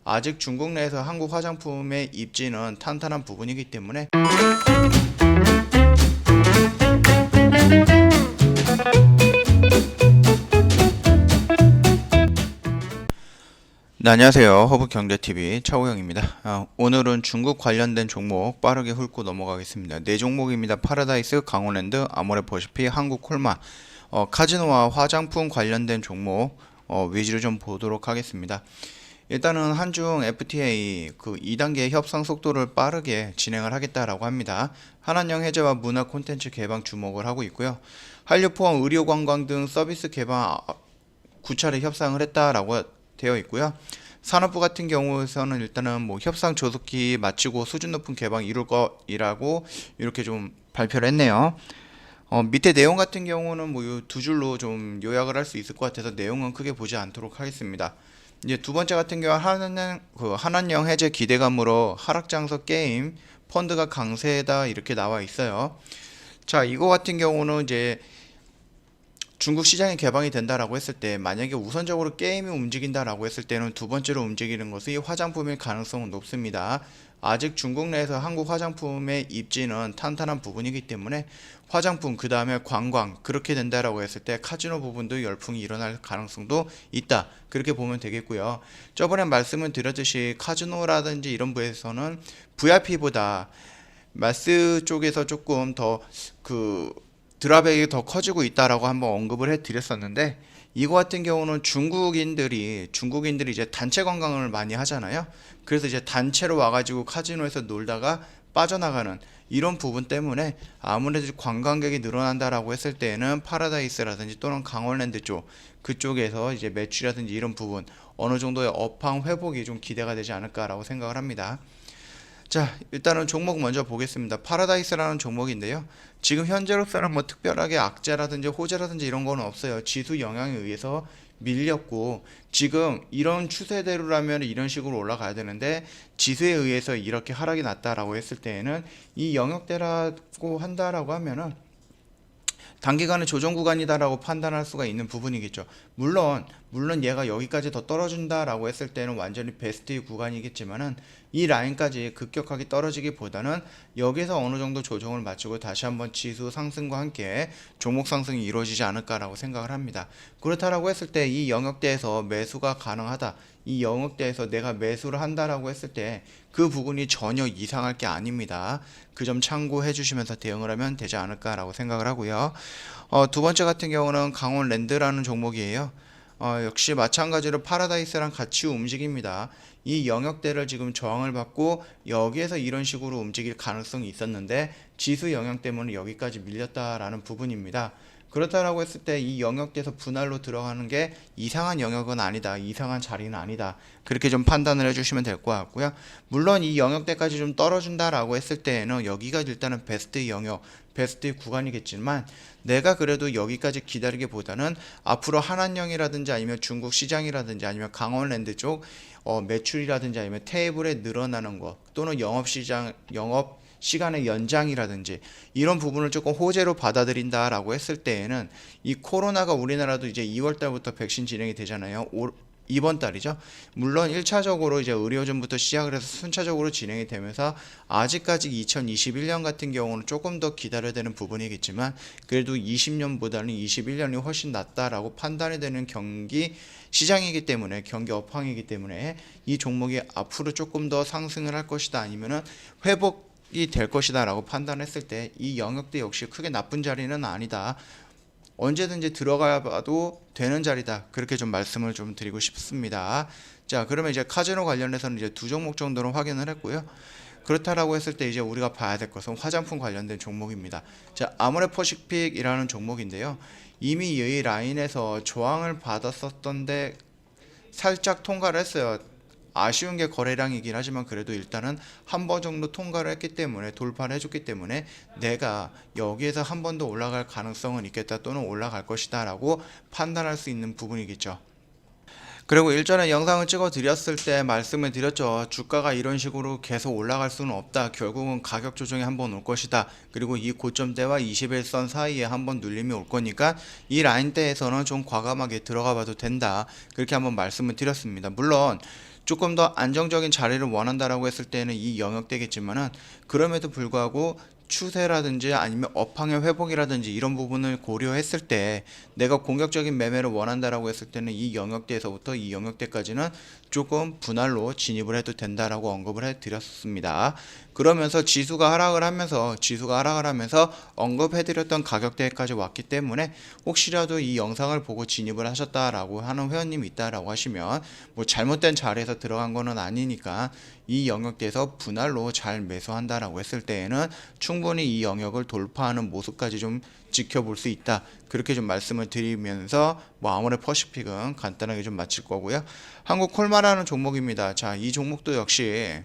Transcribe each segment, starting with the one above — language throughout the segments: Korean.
아직 중국 내에서 한국 화장품의 입지는 탄탄한 부분이기 때문에 네, 안녕하세요. 허브경제TV 차우영입니다. 오늘은 중국 관련된 종목 빠르게 훑고 넘어가겠습니다. 네 종목입니다. 파라다이스, 강원랜드, 아모레퍼시픽, 한국콜마, 카지노와 화장품 관련된 종목 위주로 좀 보도록 하겠습니다. 일단은 한중 FTA 그 2단계 협상 속도를 빠르게 진행을 하겠다라고 합니다. 한한령 해제와 문화 콘텐츠 개방 주목을 하고 있고요. 한류 포함 의료 관광 등 서비스 개방 9차례 협상을 했다라고 되어 있고요. 산업부 같은 경우에서는 일단은 뭐 협상 조속히 마치고 수준 높은 개방 이룰 거이라고 이렇게 좀 발표를 했네요. 밑에 내용 같은 경우는 뭐 두 줄로 좀 요약을 할 수 있을 것 같아서 내용은 크게 보지 않도록 하겠습니다. 이제 두 번째 같은 경우 한한령 해제 기대감으로 하락장서 게임 펀드가 강세다 이렇게 나와 있어요. 자, 이거 같은 경우는 이제 중국 시장이 개방이 된다라고 했을 때 만약에 우선적으로 게임이 움직인다라고 했을 때는 두 번째로 움직이는 것이 화장품일 가능성은 높습니다. 아직 중국 내에서 한국 화장품의 입지는 탄탄한 부분이기 때문에 화장품 그 다음에 관광 그렇게 된다라고 했을 때 카지노 부분도 열풍이 일어날 가능성도 있다 그렇게 보면 되겠고요. 저번에 말씀을 드렸듯이 카지노라든지 이런 부에서는 VIP보다 마스 쪽에서 조금 더 드랍액이 더 커지고 있다라고 한번 언급을 해드렸었는데 이거 같은 경우는 중국인들이 이제 단체 관광을 많이 하잖아요. 그래서 이제 단체로 와가지고 카지노에서 놀다가 빠져나가는 이런 부분 때문에 아무래도 관광객이 늘어난다라고 했을 때에는 파라다이스라든지 또는 강원랜드 쪽 그쪽에서 이제 매출이라든지 이런 부분 어느 정도의 업황 회복이 좀 기대가 되지 않을까라고 생각을 합니다. 자, 일단은 종목 먼저 보겠습니다. 파라다이스라는 종목인데요. 지금 현재로서는 뭐 특별하게 악재라든지 호재라든지 이런 거는 없어요. 지수 영향에 의해서 밀렸고 지금 이런 추세대로라면 이런 식으로 올라가야 되는데 지수에 의해서 이렇게 하락이 났다라고 했을 때에는 이 영역대라고 한다라고 하면은 단기간의 조정 구간이다라고 판단할 수가 있는 부분이겠죠. 물론 얘가 여기까지 더 떨어진다라고 했을 때는 완전히 베스트 구간이겠지만은 이 라인까지 급격하게 떨어지기보다는 여기서 어느 정도 조정을 마치고 다시 한번 지수 상승과 함께 종목 상승이 이루어지지 않을까라고 생각을 합니다. 그렇다라고 했을 때 이 영역대에서 매수가 가능하다. 이 영역대에서 내가 매수를 한다라고 했을 때 그 부분이 전혀 이상할 게 아닙니다. 그 점 참고해 주시면서 대응을 하면 되지 않을까라고 생각을 하고요. 두 번째 같은 경우는 강원랜드라는 종목이에요. 역시 마찬가지로 파라다이스랑 같이 움직입니다. 이 영역대를 지금 저항을 받고 여기에서 이런 식으로 움직일 가능성이 있었는데 지수 영향 때문에 여기까지 밀렸다라는 부분입니다. 그렇다라고 했을 때 이 영역대에서 분할로 들어가는 게 이상한 영역은 아니다. 이상한 자리는 아니다. 그렇게 좀 판단을 해주시면 될 것 같고요. 물론 이 영역대까지 좀 떨어진다라고 했을 때에는 여기가 일단은 베스트 영역, 베스트 구간이겠지만 내가 그래도 여기까지 기다리기보다는 앞으로 한한령이라든지 아니면 중국 시장이라든지 아니면 강원랜드 쪽 매출이라든지 아니면 테이블에 늘어나는 것 또는 영업 시간의 연장이라든지 이런 부분을 조금 호재로 받아들인다라고 했을 때에는 이 코로나가 우리나라도 이제 2월 달부터 백신 진행이 되잖아요. 이번 달이죠. 물론 1차적으로 이제 의료전부터 시작을 해서 순차적으로 진행이 되면서 아직까지 2021년 같은 경우는 조금 더 기다려야 되는 부분이겠지만 그래도 20년보다는 21년이 훨씬 낫다라고 판단이 되는 경기 시장이기 때문에 경기 업황이기 때문에 이 종목이 앞으로 조금 더 상승을 할 것이다 아니면은 회복이 될 것이다 라고 판단했을 때 이 영역대 역시 크게 나쁜 자리는 아니다. 언제든지 들어가 봐도 되는 자리다. 그렇게 좀 말씀을 좀 드리고 싶습니다. 자, 그러면 이제 카지노 관련해서는 이제 두 종목 정도는 확인을 했고요. 그렇다라고 했을 때 이제 우리가 봐야 될 것은 화장품 관련된 종목입니다. 자, 아모레퍼시픽이라는 종목인데요. 이미 이 라인에서 저항을 받았었던데 살짝 통과를 했어요. 아쉬운 게 거래량이긴 하지만 그래도 일단은 한 번 정도 통과를 했기 때문에 돌파를 해줬기 때문에 내가 여기에서 한 번 더 올라갈 가능성은 있겠다 또는 올라갈 것이다 라고 판단할 수 있는 부분이겠죠. 그리고 일전에 영상을 찍어 드렸을 때 말씀을 드렸죠. 주가가 이런 식으로 계속 올라갈 수는 없다. 결국은 가격 조정이 한번 올 것이다. 그리고 이 고점대와 21선 사이에 한번 눌림이 올 거니까 이 라인대에서는 좀 과감하게 들어가 봐도 된다. 그렇게 한번 말씀을 드렸습니다. 물론 조금 더 안정적인 자리를 원한다라고 했을 때는 이 영역대겠지만은, 그럼에도 불구하고 추세라든지 아니면 업황의 회복이라든지 이런 부분을 고려했을 때 내가 공격적인 매매를 원한다라고 했을 때는 이 영역대에서부터 이 영역대까지는 조금 분할로 진입을 해도 된다라고 언급을 해드렸습니다. 그러면서 지수가 하락을 하면서 언급해드렸던 가격대까지 왔기 때문에, 혹시라도 이 영상을 보고 진입을 하셨다라고 하는 회원님이 있다라고 하시면, 뭐 잘못된 자리에서 들어간 거는 아니니까 이 영역대에서 분할로 잘 매수한다라고 했을 때에는 충분히 이 영역을 돌파하는 모습까지 좀 지켜볼 수 있다, 그렇게 좀 말씀을 드리면서 아모레 퍼시픽은 간단하게 좀 마칠 거고요. 한국콜마라는 종목입니다. 자, 이 종목도 역시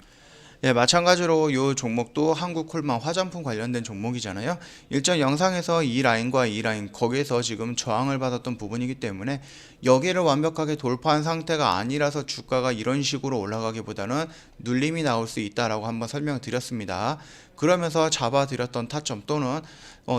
마찬가지로 이 종목도 한국콜마 화장품 관련된 종목이잖아요. 일전 영상에서 이 라인과 이 라인, 거기에서 지금 저항을 받았던 부분이기 때문에 여기를 완벽하게 돌파한 상태가 아니라서 주가가 이런 식으로 올라가기보다는 눌림이 나올 수 있다라고 한번 설명을 드렸습니다. 그러면서 잡아드렸던 타점 또는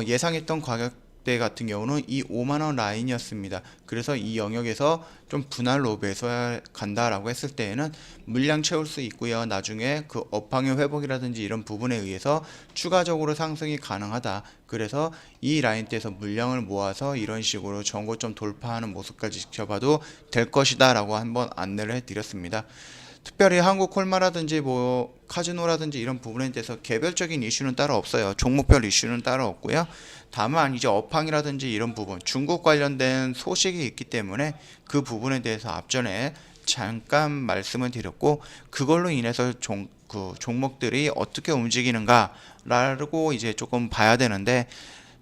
예상했던 가격대 같은 경우는 이 5만원 라인이었습니다. 그래서 이 영역에서 좀 분할로 매수해 간다라고 했을 때에는 물량 채울 수 있고요. 나중에 그 업황의 회복이라든지 이런 부분에 의해서 추가적으로 상승이 가능하다. 그래서 이 라인대에서 물량을 모아서 이런 식으로 전고점 돌파하는 모습까지 지켜봐도 될 것이다 라고 한번 안내를 해드렸습니다. 특별히 한국콜마라든지 카지노라든지 이런 부분에 대해서 개별적인 이슈는 따로 없어요. 종목별 이슈는 따로 없고요. 다만 이제 업황이라든지 이런 부분, 중국 관련된 소식이 있기 때문에 그 부분에 대해서 앞전에 잠깐 말씀을 드렸고, 그걸로 인해서 종목들이 어떻게 움직이는가라고 이제 조금 봐야 되는데,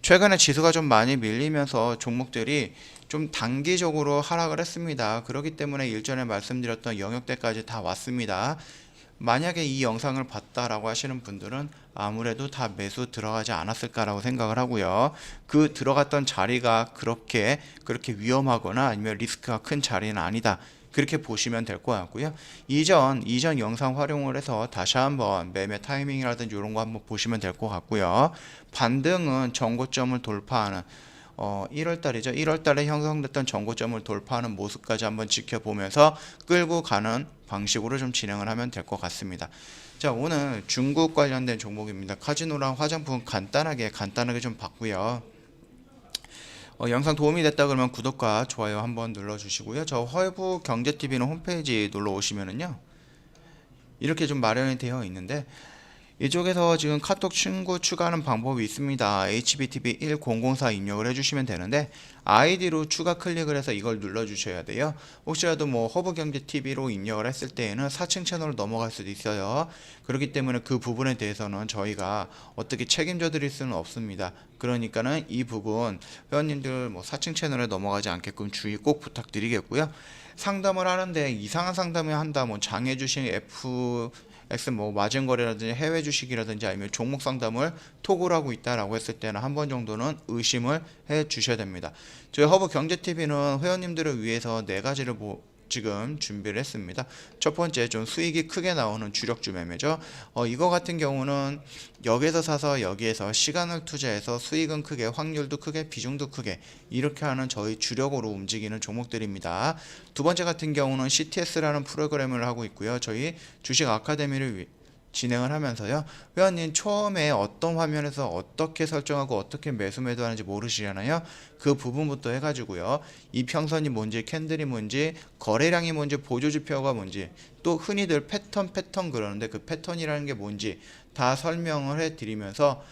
최근에 지수가 좀 많이 밀리면서 종목들이 좀 단기적으로 하락을 했습니다. 그렇기 때문에 일전에 말씀드렸던 영역대까지 다 왔습니다. 만약에 이 영상을 봤다라고 하시는 분들은 아무래도 다 매수 들어가지 않았을까라고 생각을 하고요. 그 들어갔던 자리가 그렇게 위험하거나 아니면 리스크가 큰 자리는 아니다, 그렇게 보시면 될 것 같고요. 이전 영상 활용을 해서 다시 한번 매매 타이밍이라든지 이런 거 한번 보시면 될 것 같고요. 반등은 전고점을 돌파하는 1월달이죠. 1월달에 형성됐던 전고점을 돌파하는 모습까지 한번 지켜보면서 끌고 가는 방식으로 좀 진행을 하면 될 것 같습니다. 자, 오늘 중국 관련된 종목입니다. 카지노랑 화장품 간단하게 좀 봤고요. 영상 도움이 됐다 그러면 구독과 좋아요 한번 눌러주시고요. 저 허브경제TV는 홈페이지 놀러 오시면은요, 이렇게 좀 마련이 되어 있는데, 이쪽에서 지금 카톡 친구 추가하는 방법이 있습니다. HBTV1004 입력을 해주시면 되는데, 아이디로 추가 클릭을 해서 이걸 눌러주셔야 돼요. 혹시라도 허브경제TV로 입력을 했을 때에는 4층 채널로 넘어갈 수도 있어요. 그렇기 때문에 그 부분에 대해서는 저희가 어떻게 책임져 드릴 수는 없습니다. 그러니까는 이 부분 회원님들 4층 채널에 넘어가지 않게끔 주의 꼭 부탁드리겠고요. 상담을 하는데 이상한 상담을 한다, 장해 주식 FX 마진 거래라든지 해외 주식이라든지 아니면 종목 상담을 톡을 하고 있다라고 했을 때는 한 번 정도는 의심을 해 주셔야 됩니다. 저희 허브경제TV는 회원님들을 위해서 네 가지를 지금 준비를 했습니다. 첫 번째, 좀 수익이 크게 나오는 주력주 매매죠. 이거 같은 경우는 여기에서 사서 여기에서 시간을 투자해서 수익은 크게, 확률도 크게, 비중도 크게 이렇게 하는 저희 주력으로 움직이는 종목들입니다. 두 번째 같은 경우는 CTS라는 프로그램을 하고 있고요. 저희 주식 아카데미를 진행을 하면서요, 회원님 처음에 어떤 화면에서 어떻게 설정하고 어떻게 매수 매도하는지 모르시잖아요. 그 부분부터 해가지고요, 이평선이 뭔지, 캔들이 뭔지, 거래량이 뭔지, 보조지표가 뭔지, 또 흔히들 패턴 그러는데 그 패턴이라는 게 뭔지 다 설명을 해드리면서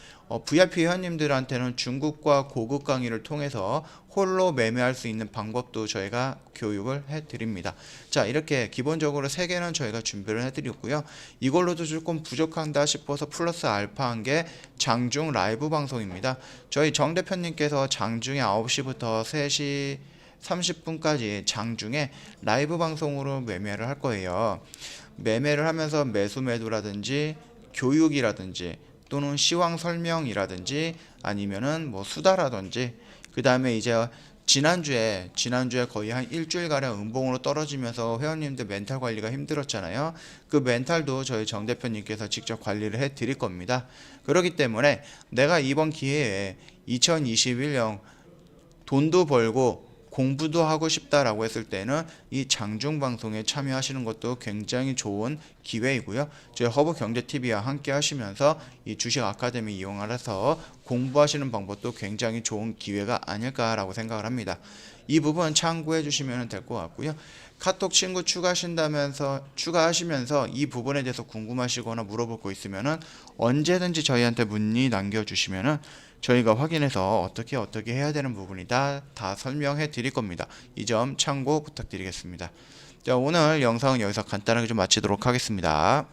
VIP 회원님들한테는 중국과 고급 강의를 통해서 홀로 매매할 수 있는 방법도 저희가 교육을 해드립니다. 자, 이렇게 기본적으로 3개는 저희가 준비를 해드렸고요. 이걸로도 조금 부족한다 싶어서 플러스 알파한 게 장중 라이브 방송입니다. 저희 정 대표님께서 장중에 9시부터 3시 30분까지 장중에 라이브 방송으로 매매를 할 거예요. 매매를 하면서 매수 매도라든지 교육이라든지 또는 시황 설명이라든지 아니면은 수다라든지, 그 다음에 이제 지난주에 거의 한 일주일가량 음봉으로 떨어지면서 회원님들 멘탈 관리가 힘들었잖아요. 그 멘탈도 저희 정 대표님께서 직접 관리를 해 드릴 겁니다. 그렇기 때문에 내가 이번 기회에 2021년 돈도 벌고 공부도 하고 싶다라고 했을 때는 이 장중 방송에 참여하시는 것도 굉장히 좋은 기회이고요. 저희 허브경제TV와 함께 하시면서 이 주식 아카데미 이용하셔서 공부하시는 방법도 굉장히 좋은 기회가 아닐까라고 생각을 합니다. 이 부분 참고해 주시면 될 것 같고요. 카톡 친구 추가하시면서 이 부분에 대해서 궁금하시거나 물어볼 거 있으면은 언제든지 저희한테 문의 남겨주시면은 저희가 확인해서 어떻게 해야 되는 부분이다 다 설명해 드릴 겁니다. 이 점 참고 부탁드리겠습니다. 자, 오늘 영상은 여기서 간단하게 좀 마치도록 하겠습니다.